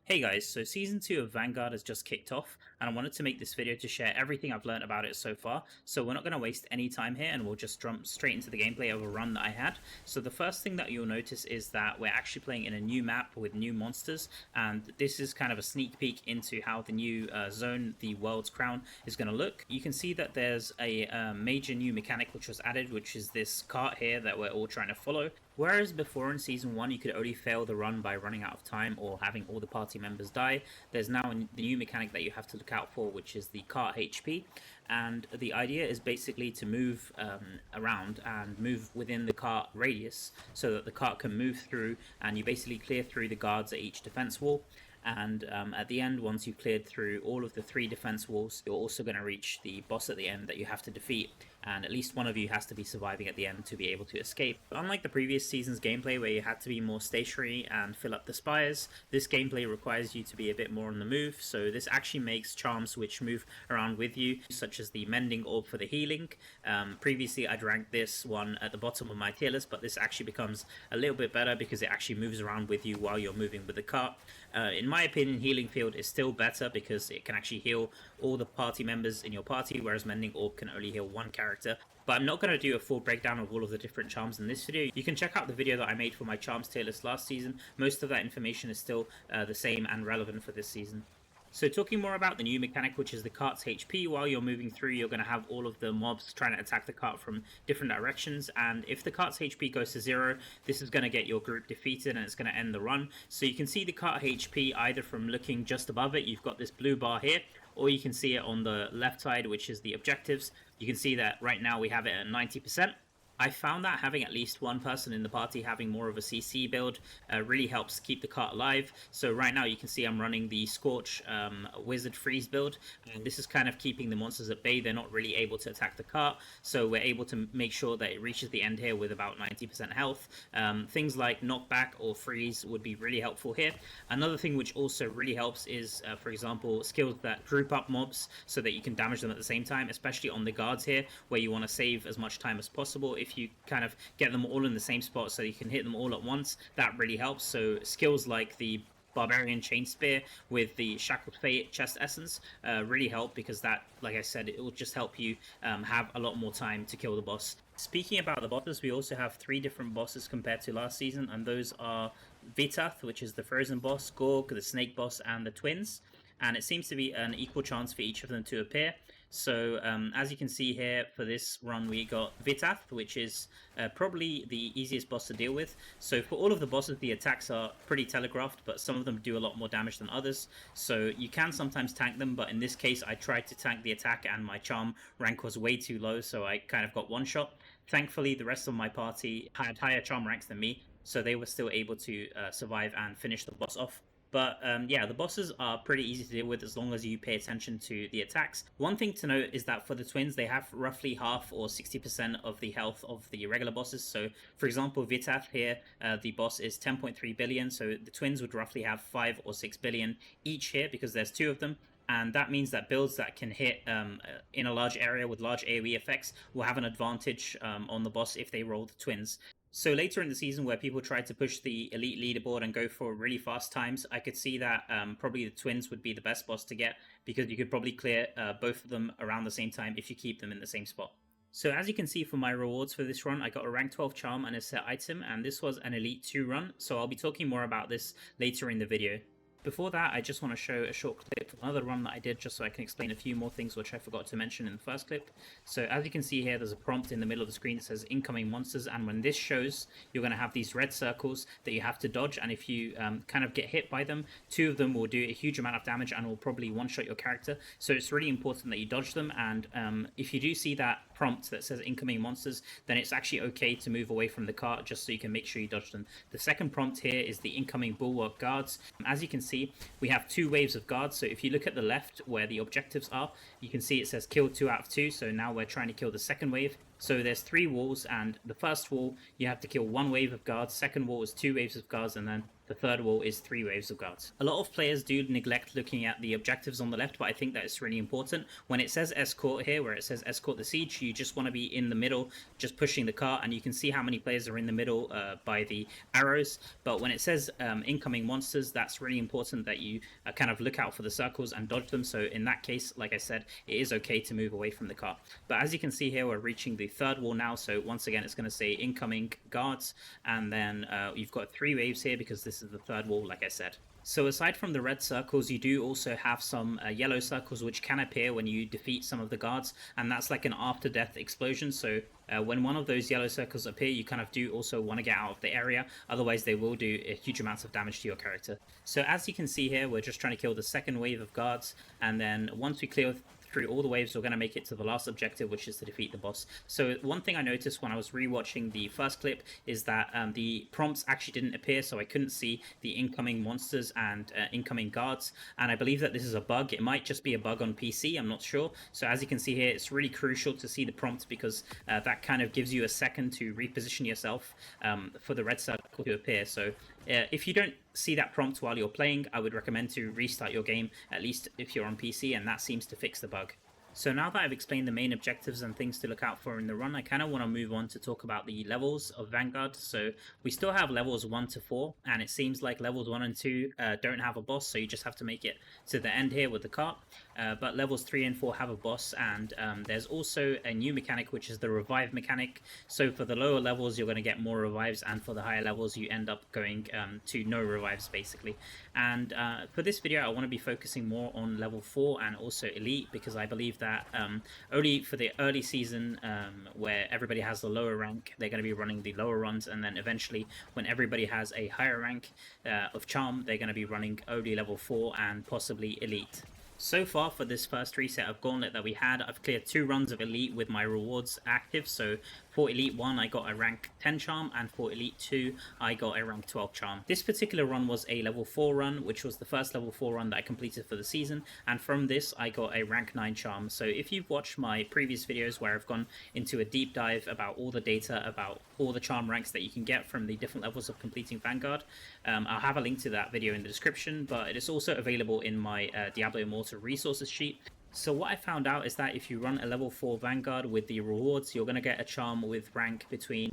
Hey guys, so Season 2 of Vanguard has just kicked off, and I wanted to make this video to share everything I've learned about it so far, so we're not going to waste any time here and we'll just jump straight into the gameplay of a run that I had. So the first thing that you'll notice is that we're actually playing in a new map with new monsters, and this is kind of a sneak peek into how the new zone, the World's Crown, is going to look. You can see that there's a major new mechanic which was added, which is this cart here that we're all trying to follow. Whereas before in Season 1 you could only fail the run by running out of time or having all the party members die, there's now the new mechanic that you have to look out for, which is the cart HP. And the idea is basically to move around and move within the cart radius so that the cart can move through, and you basically clear through the guards at each defense wall. And at the end, once you've cleared through all of the 3 defense walls, you're also going to reach the boss at the end that you have to defeat, and at least one of you has to be surviving at the end to be able to escape. But unlike the previous season's gameplay where you had to be more stationary and fill up the spires, this gameplay requires you to be a bit more on the move, so this actually makes charms which move around with you, such as the Mending Orb for the healing. Previously I'd ranked this one at the bottom of my tier list, but this actually becomes a little bit better because it actually moves around with you while you're moving with the cart. In my opinion, Healing Field is still better because it can actually heal all the party members in your party, whereas Mending Orb can only heal one character. But I'm not going to do a full breakdown of all of the different charms in this video. You can check out the video that I made for my charms tier list last season. Most of that information is still the same and relevant for this season. So talking more about the new mechanic, which is the cart's HP, while you're moving through, you're going to have all of the mobs trying to attack the cart from different directions, and if the cart's HP goes to 0, this is going to get your group defeated and it's going to end the run. So you can see the cart HP either from looking just above it, you've got this blue bar here, or you can see it on the left side, which is the objectives. You can see that right now we have it at 90%. I found that having at least one person in the party having more of a CC build really helps keep the cart alive. So right now you can see I'm running the Scorch Wizard Freeze build, and this is kind of keeping the monsters at bay. They're not really able to attack the cart, so we're able to make sure that it reaches the end here with about 90% health. Things like knockback or freeze would be really helpful here. Another thing which also really helps is, for example, skills that group up mobs so that you can damage them at the same time, especially on the guards here, where you want to save as much time as possible. If you kind of get them all in the same spot so you can hit them all at once, that really helps. So skills like the Barbarian Chain Spear with the Shackled Fate Chest Essence really help, because that, like I said, it will just help you have a lot more time to kill the boss. Speaking about the bosses, we also have 3 different bosses compared to last season, and those are Vitath, which is the frozen boss, Gorg, the snake boss, and the twins. And it seems to be an equal chance for each of them to appear. So as you can see here, for this run we got Vitath, which is probably the easiest boss to deal with. So for all of the bosses, the attacks are pretty telegraphed, but some of them do a lot more damage than others. So you can sometimes tank them, but in this case I tried to tank the attack and my charm rank was way too low, so I kind of got one shot. Thankfully the rest of my party had higher charm ranks than me, so they were still able to survive and finish the boss off. But yeah, the bosses are pretty easy to deal with as long as you pay attention to the attacks. One thing to note is that for the twins, they have roughly half or 60% of the health of the regular bosses. So for example, Vitath here, the boss is 10.3 billion, so the twins would roughly have 5 or 6 billion each here because there's 2 of them. And that means that builds that can hit in a large area with large AoE effects will have an advantage on the boss if they roll the twins. So later in the season, where people tried to push the elite leaderboard and go for really fast times, I could see that probably the twins would be the best boss to get, because you could probably clear both of them around the same time if you keep them in the same spot. So as you can see for my rewards for this run, I got a rank 12 charm and a set item, and this was an elite 2 run, so I'll be talking more about this later in the video. Before that, I just want to show a short clip from another run that I did, just so I can explain a few more things which I forgot to mention in the first clip. So as you can see here, there's a prompt in the middle of the screen that says incoming monsters, and when this shows, you're going to have these red circles that you have to dodge, and if you kind of get hit by them, 2 of them will do a huge amount of damage and will probably one-shot your character. So it's really important that you dodge them, and if you do see that prompt that says incoming monsters, then it's actually okay to move away from the cart just so you can make sure you dodge them. The second prompt here is the incoming bulwark guards. As you can see, we have 2 waves of guards. So if you look at the left where the objectives are, you can see it says kill 2 out of 2. So now we're trying to kill the second wave. So there's 3 walls, and the first wall you have to kill 1 wave of guards, second wall is 2 waves of guards, and then the third wall is 3 waves of guards. A lot of players do neglect looking at the objectives on the left, but I think that it's really important. When it says escort here, where it says escort the siege, you just want to be in the middle, just pushing the cart, and you can see how many players are in the middle by the arrows. But when it says incoming monsters, that's really important that you kind of look out for the circles and dodge them. So in that case, like I said, it is okay to move away from the cart. But as you can see here, we're reaching the third wall now. So once again, it's going to say incoming guards, and then you've got 3 waves here because this is the third wall, like I said. So aside from the red circles, you do also have some yellow circles which can appear when you defeat some of the guards, and that's like an after death explosion. So when one of those yellow circles appear, you kind of do also want to get out of the area, otherwise they will do huge amounts of damage to your character. So as you can see here, we're just trying to kill the second wave of guards, and then once we clear through all the waves, we're going to make it to the last objective, which is to defeat the boss. So one thing I noticed when I was rewatching the first clip is that the prompts actually didn't appear, so I couldn't see the incoming monsters and incoming guards, and I believe that this is a bug. It might just be a bug on PC, I'm not sure. So as you can see here, it's really crucial to see the prompts because that kind of gives you a second to reposition yourself for the red circle to appear. So if you don't see that prompt while you're playing, I would recommend to restart your game, at least if you're on PC, and that seems to fix the bug. So now that I've explained the main objectives and things to look out for in the run, I kind of want to move on to talk about the levels of Vanguard. So we still have levels 1 to 4, and it seems like levels 1 and 2 don't have a boss, so you just have to make it to the end here with the cart. But levels 3 and 4 have a boss, and there's also a new mechanic, which is the revive mechanic. So for the lower levels, you're going to get more revives, and for the higher levels, you end up going to no revives, basically. And for this video, I want to be focusing more on level 4 and also Elite, because I believe that only for the early season where everybody has the lower rank, they're going to be running the lower runs, and then eventually when everybody has a higher rank of charm, they're going to be running only level 4 and possibly Elite. So far for this first reset of Gauntlet that we had, I've cleared 2 runs of Elite with my rewards active. So for Elite 1 I got a rank 10 charm, and for Elite 2 I got a rank 12 charm. This particular run was a level 4 run, which was the first level 4 run that I completed for the season, and from this I got a rank 9 charm. So if you've watched my previous videos where I've gone into a deep dive about all the data about all the charm ranks that you can get from the different levels of completing Vanguard, I'll have a link to that video in the description, but it is also available in my Diablo Immortal resources sheet. So what I found out is that if you run a level 4 Vanguard with the rewards, you're going to get a charm with rank between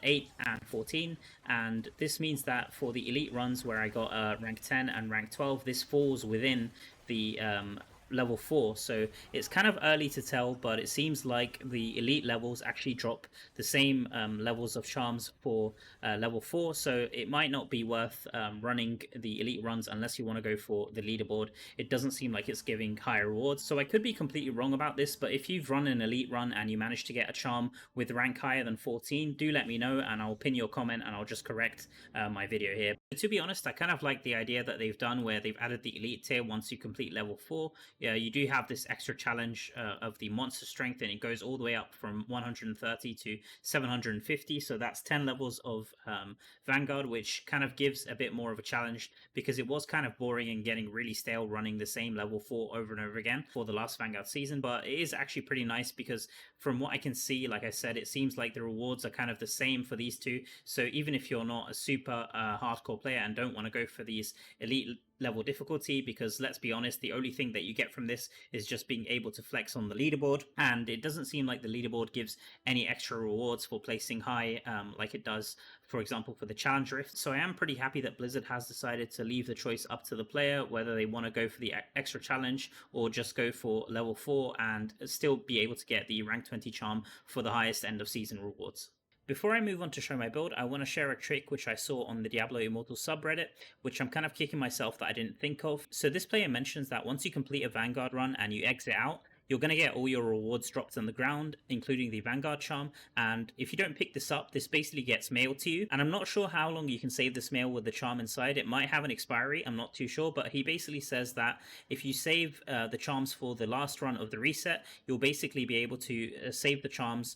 8 and 14, and this means that for the Elite runs where I got rank 10 and rank 12, this falls within the level 4. So it's kind of early to tell, but it seems like the Elite levels actually drop the same levels of charms for level 4, so it might not be worth running the Elite runs unless you want to go for the leaderboard. It doesn't seem like it's giving higher rewards, so I could be completely wrong about this, but if you've run an Elite run and you manage to get a charm with rank higher than 14, do let me know and I'll pin your comment and I'll just correct my video here. But to be honest, I kind of like the idea that they've done where they've added the Elite tier once you complete level 4. Yeah, you do have this extra challenge of the monster strength, and it goes all the way up from 130 to 750, so that's 10 levels of Vanguard, which kind of gives a bit more of a challenge, because it was kind of boring and getting really stale running the same level 4 over and over again for the last Vanguard season. But it is actually pretty nice because from what I can see, like I said, it seems like the rewards are kind of the same for these two. So even if you're not a super hardcore player and don't want to go for these Elite level difficulty, because let's be honest, the only thing that you get from this is just being able to flex on the leaderboard, and it doesn't seem like the leaderboard gives any extra rewards for placing high like it does, for example, for the challenge rift. So I am pretty happy that Blizzard has decided to leave the choice up to the player whether they want to go for the extra challenge or just go for level 4 and still be able to get the rank 20 charm for the highest end of season rewards. Before I move on to show my build, I want to share a trick which I saw on the Diablo Immortal subreddit, which I'm kind of kicking myself that I didn't think of. So this player mentions that once you complete a Vanguard run and you exit out, you're going to get all your rewards dropped on the ground, including the Vanguard charm, and if you don't pick this up, this basically gets mailed to you, and I'm not sure how long you can save this mail with the charm inside. It might have an expiry, I'm not too sure, but he basically says that if you save the charms for the last run of the reset, you'll basically be able to save the charms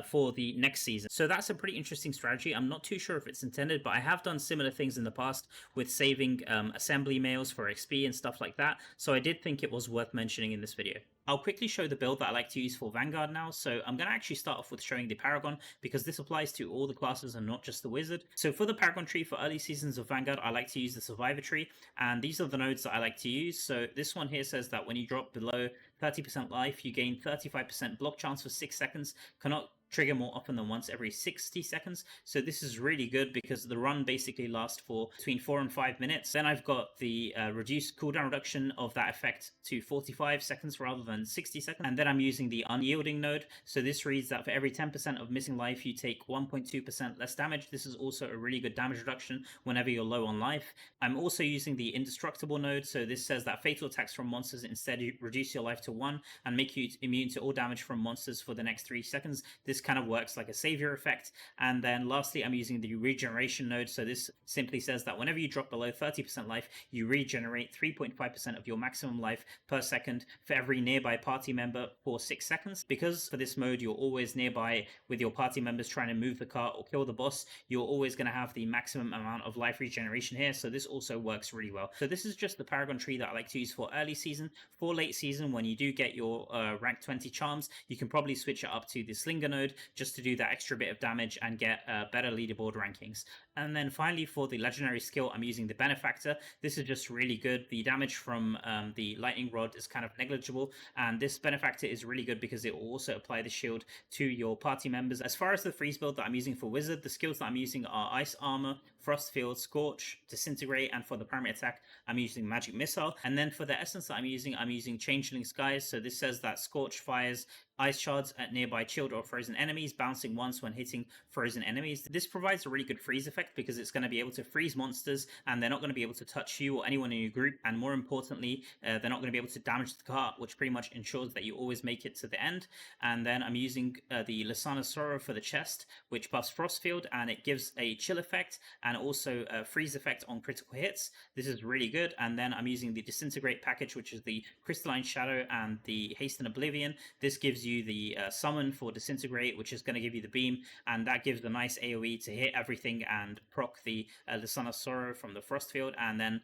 for the next season. So that's a pretty interesting strategy. I'm not too sure if it's intended, but I have done similar things in the past with saving assembly mails for XP and stuff like that, so I did think it was worth mentioning in this video. I'll quickly show the build that I like to use for Vanguard now. So I'm going to actually start off with showing the Paragon, because this applies to all the classes and not just the Wizard. So for the Paragon tree for early seasons of Vanguard, I like to use the Survivor tree, and these are the nodes that I like to use. So this one here says that when you drop below 30% life, you gain 35% block chance for 6 seconds, cannot trigger more often than once every 60 seconds. So this is really good because the run basically lasts for between 4 and 5 minutes. Then I've got the reduced cooldown reduction of that effect to 45 seconds rather than 60 seconds. And then I'm using the unyielding node. So this reads that for every 10% of missing life, you take 1.2% less damage. This is also a really good damage reduction whenever you're low on life. I'm also using the indestructible node. So this says that fatal attacks from monsters instead reduce your life to 1 and make you immune to all damage from monsters for the next 3 seconds. This kind of works like a savior effect. And then lastly, I'm using the regeneration node. So this simply says that whenever you drop below 30% life, you regenerate 3.5% of your maximum life per second for every nearby party member for 6 seconds. Because for this mode, you're always nearby with your party members trying to move the cart or kill the boss, you're always going to have the maximum amount of life regeneration here. So this also works really well. So this is just the Paragon tree that I like to use for early season. For late season, when you do get your rank 20 charms, you can probably switch it up to the Slinger node just to do that extra bit of damage and get better leaderboard rankings. And then finally, for the legendary skill, I'm using the Benefactor. This is just really good. The damage from the lightning rod is kind of negligible, and this Benefactor is really good because it will also apply the shield to your party members. As far as the freeze build that I'm using for Wizard, the skills that I'm using are Ice Armor, Frost Field, Scorch, Disintegrate, and for the primary attack, I'm using Magic Missile. And then for the essence that I'm using Changeling Skies. So this says that Scorch fires ice shards at nearby chilled or frozen enemies, bouncing once when hitting frozen enemies. This provides a really good freeze effect because it's going to be able to freeze monsters and they're not going to be able to touch you or anyone in your group. And more importantly, they're not going to be able to damage the cart, which pretty much ensures that you always make it to the end. And then I'm using the Lasana's Sorrow for the chest, which buffs Frostfield, and it gives a chill effect and also a freeze effect on critical hits. This is really good. And then I'm using the Disintegrate package, which is the Crystalline Shadow and the Hasten Oblivion. This gives you the summon for Disintegrate, which is going to give you the beam, and that gives a nice AoE to hit everything and proc the Son of Sorrow from the Frostfield. And then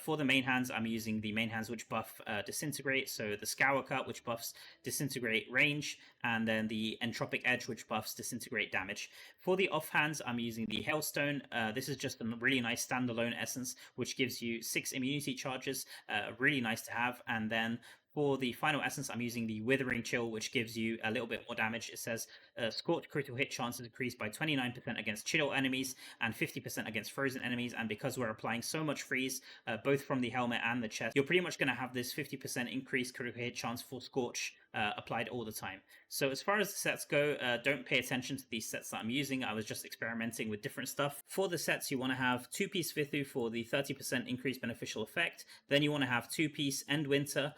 for the main hands, I'm using the main hands which buff Disintegrate, so the Scour Cut, which buffs Disintegrate range, and then the Entropic Edge, which buffs Disintegrate damage. For the offhands, I'm using the Hailstone. This is just a really nice standalone essence, which gives you 6 immunity charges, really nice to have. And then for the final essence, I'm using the Withering Chill, which gives you a little bit more damage. It says Scorch critical hit chances increased by 29% against chill enemies and 50% against frozen enemies. And because we're applying so much freeze, both from the helmet and the chest, you're pretty much going to have this 50% increased critical hit chance for Scorch applied all the time. So as far as the sets go, don't pay attention to these sets that I'm using. I was just experimenting with different stuff. For the sets, you want to have 2-piece Vithu for the 30% increased beneficial effect. Then you want to have 2-piece End Winter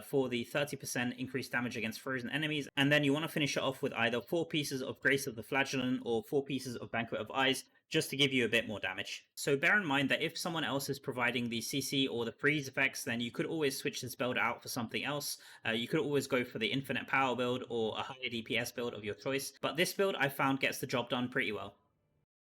for the 30% increased damage against frozen enemies. And then you want to finish it off with either 4 pieces of Grace of the Flagellant or 4 pieces of Banquet of Eyes, just to give you a bit more damage. So bear in mind that if someone else is providing the CC or the freeze effects, then you could always switch this build out for something else. You could always go for the infinite power build or a higher DPS build of your choice, but this build I found gets the job done pretty well.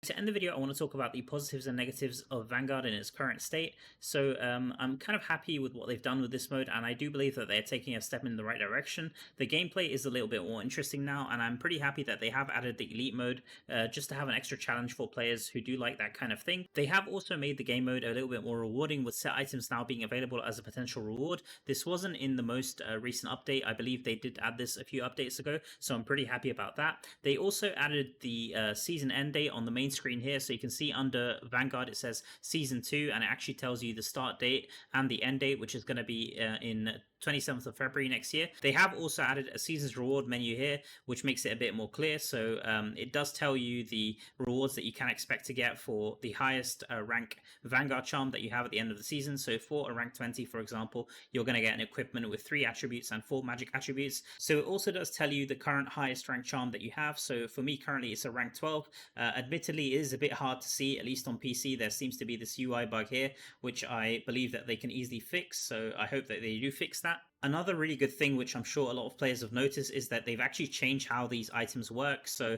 To end the video, I want to talk about the positives and negatives of Vanguard in its current state. So I'm kind of happy with what they've done with this mode, and I do believe that they're taking a step in the right direction. The gameplay is a little bit more interesting now, and I'm pretty happy that they have added the Elite mode just to have an extra challenge for players who do like that kind of thing. They have also made the game mode a little bit more rewarding, with set items now being available as a potential reward. This wasn't in the most recent update. I believe they did add this a few updates ago, so I'm pretty happy about that. They also added the season end date on the main screen here, so you can see under Vanguard it says season 2, and it actually tells you the start date and the end date, which is going to be in 27th of February next year. They have also added a season's reward menu here, which makes it a bit more clear. So it does tell you the rewards that you can expect to get for the highest rank Vanguard charm that you have at the end of the season. So for a rank 20, for example, you're going to get an equipment with 3 attributes and 4 magic attributes. So it also does tell you the current highest rank charm that you have. So for me, currently it's a rank 12. Admittedly, it is a bit hard to see, at least on PC. There seems to be this UI bug here, which I believe that they can easily fix. So I hope that they do fix that. Another really good thing, which I'm sure a lot of players have noticed, is that they've actually changed how these items work. So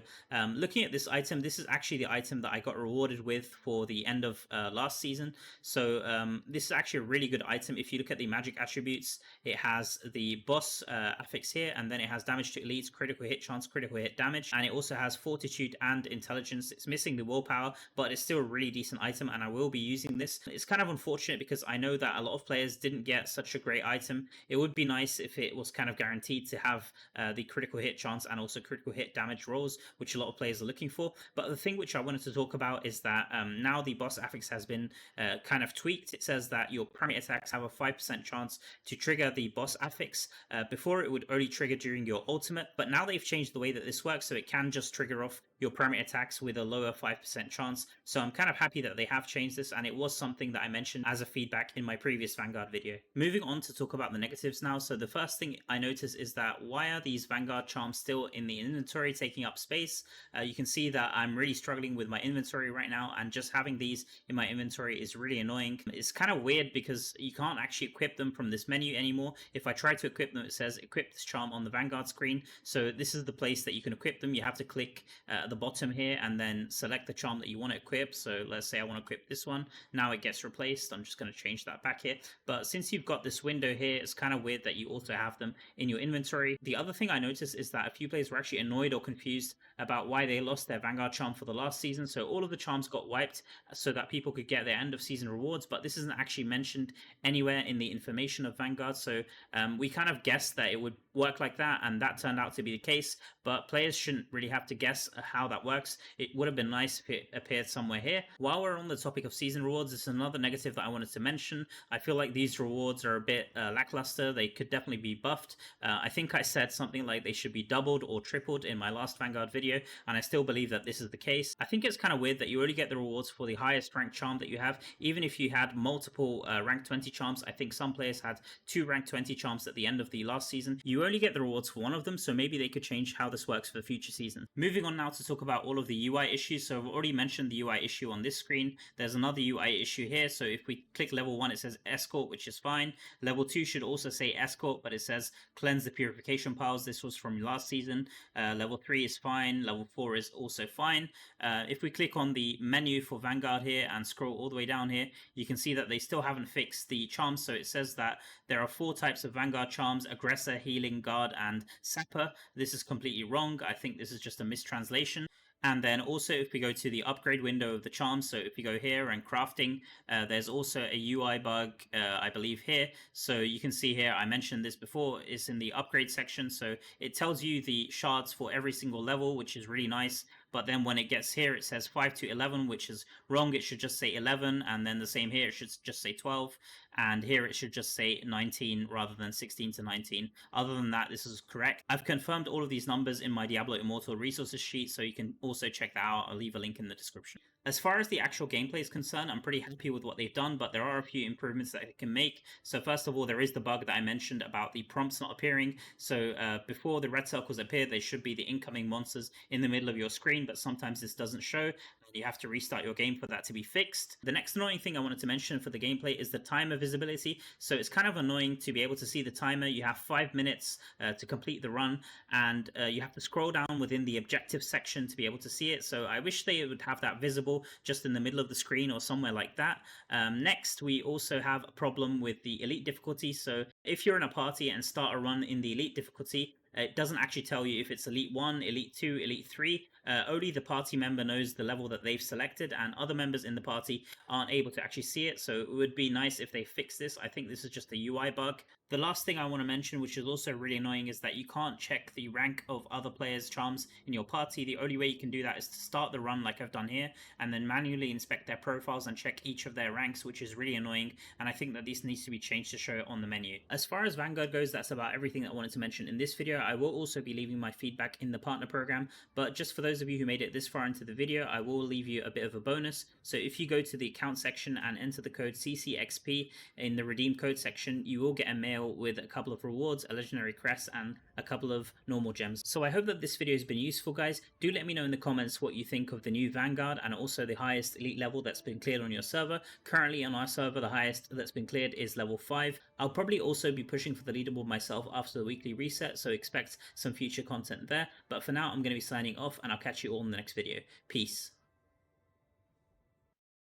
looking at this item, this is actually the item that I got rewarded with for the end of last season. So this is actually a really good item. If you look at the magic attributes, it has the boss affix here, and then it has damage to elites, critical hit chance, critical hit damage, and it also has fortitude and intelligence. It's missing the willpower, but it's still a really decent item, and I will be using this. It's kind of unfortunate because I know that a lot of players didn't get such a great item. It would be nice if it was kind of guaranteed to have the critical hit chance and also critical hit damage rolls, which a lot of players are looking for. But the thing which I wanted to talk about is that now the boss affix has been kind of tweaked. It says that your primary attacks have a 5% chance to trigger the boss affix. Before it would only trigger during your ultimate, but now they've changed the way that this works, so it can just trigger off your primary attacks with a lower 5% chance. So I'm kind of happy that they have changed this, and it was something that I mentioned as a feedback in my previous Vanguard video. Moving on to talk about the negatives now. So the first thing I noticed is that why are these Vanguard charms still in the inventory taking up space? You can see that I'm really struggling with my inventory right now, and just having these in my inventory is really annoying. It's kind of weird because you can't actually equip them from this menu anymore. If I try to equip them, it says equip this charm on the Vanguard screen. So this is the place that you can equip them. You have to click at the bottom here and then select the charm that you want to equip. So let's say I want to equip this one. Now it gets replaced. I'm just going to change that back here. But since you've got this window here, it's kind of weird that you also have them in your inventory. The other thing I noticed is that a few players were actually annoyed or confused about why they lost their Vanguard charm for the last season. So all of the charms got wiped so that people could get their end of season rewards, but this isn't actually mentioned anywhere in the information of Vanguard. So we kind of guessed that it would work like that, and that turned out to be the case, but players shouldn't really have to guess how that works. It would have been nice if it appeared somewhere here. While we're on the topic of season rewards, it's another negative that I wanted to mention. I feel like these rewards are a bit lackluster. They could definitely be buffed. I think I said something like they should be doubled or tripled in my last Vanguard video, and I still believe that this is the case. I think it's kind of weird that you only get the rewards for the highest ranked charm that you have, even if you had multiple rank 20 charms. I think some players had 2 rank 20 charms at the end of the last season. You only get the rewards for one of them, so maybe they could change how this works for the future season. Moving on now to talk about all of the UI issues. So I've already mentioned the UI issue on this screen. There's another UI issue here. So if we click level 1, it says escort, which is fine. Level 2 should also say escort, but it says cleanse the purification piles. This was from last season. Level 3 is fine. Level 4 is also fine. If we click on the menu for Vanguard here and scroll all the way down here, you can see that they still haven't fixed the charms. So it says that there are 4 types of Vanguard charms: aggressor, healing, guard, and sapper. This is completely wrong. I think this is just a mistranslation. And then also if we go to the upgrade window of the charm, so if we go here and crafting, there's also a UI bug, I believe here. So you can see here, I mentioned this before, it's in the upgrade section. So it tells you the shards for every single level, which is really nice. But then when it gets here, it says 5 to 11, which is wrong. It should just say 11. And then the same here, it should just say 12. And here it should just say 19 rather than 16 to 19. Other than that, this is correct. I've confirmed all of these numbers in my Diablo Immortal resources sheet, so you can also check that out. I'll leave a link in the description. As far as the actual gameplay is concerned, I'm pretty happy with what they've done, but there are a few improvements that they can make. So first of all, there is the bug that I mentioned about the prompts not appearing. So before the red circles appear, they should be the incoming monsters in the middle of your screen, but sometimes this doesn't show. You have to restart your game for that to be fixed. The next annoying thing I wanted to mention for the gameplay is the timer visibility. So it's kind of annoying to be able to see the timer. You have 5 minutes to complete the run, and you have to scroll down within the objective section to be able to see it. So I wish they would have that visible just in the middle of the screen or somewhere like that. Next, we also have a problem with the elite difficulty. So if you're in a party and start a run in the elite difficulty, it doesn't actually tell you if it's Elite 1, Elite 2, Elite 3. Only the party member knows the level that they've selected, and other members in the party aren't able to actually see it. So it would be nice if they fix this. I think this is just a UI bug. The last thing I want to mention, which is also really annoying, is that you can't check the rank of other players' charms in your party. The only way you can do that is to start the run like I've done here, and then manually inspect their profiles and check each of their ranks, which is really annoying, and I think that this needs to be changed to show it on the menu. As far as Vanguard goes, that's about everything that I wanted to mention in this video. I will also be leaving my feedback in the partner program, but just for those of you who made it this far into the video, I will leave you a bit of a bonus. So if you go to the account section and enter the code CCXP in the redeem code section, you will get a mail with a couple of rewards, a legendary crest, and a couple of normal gems. So I hope that this video has been useful, guys. Do let me know in the comments what you think of the new Vanguard and also the highest elite level that's been cleared on your server. Currently on our server, the highest that's been cleared is level 5, I'll probably also be pushing for the leaderboard myself after the weekly reset, so expect some future content there. But for now, I'm going to be signing off, and I'll catch you all in the next video. Peace.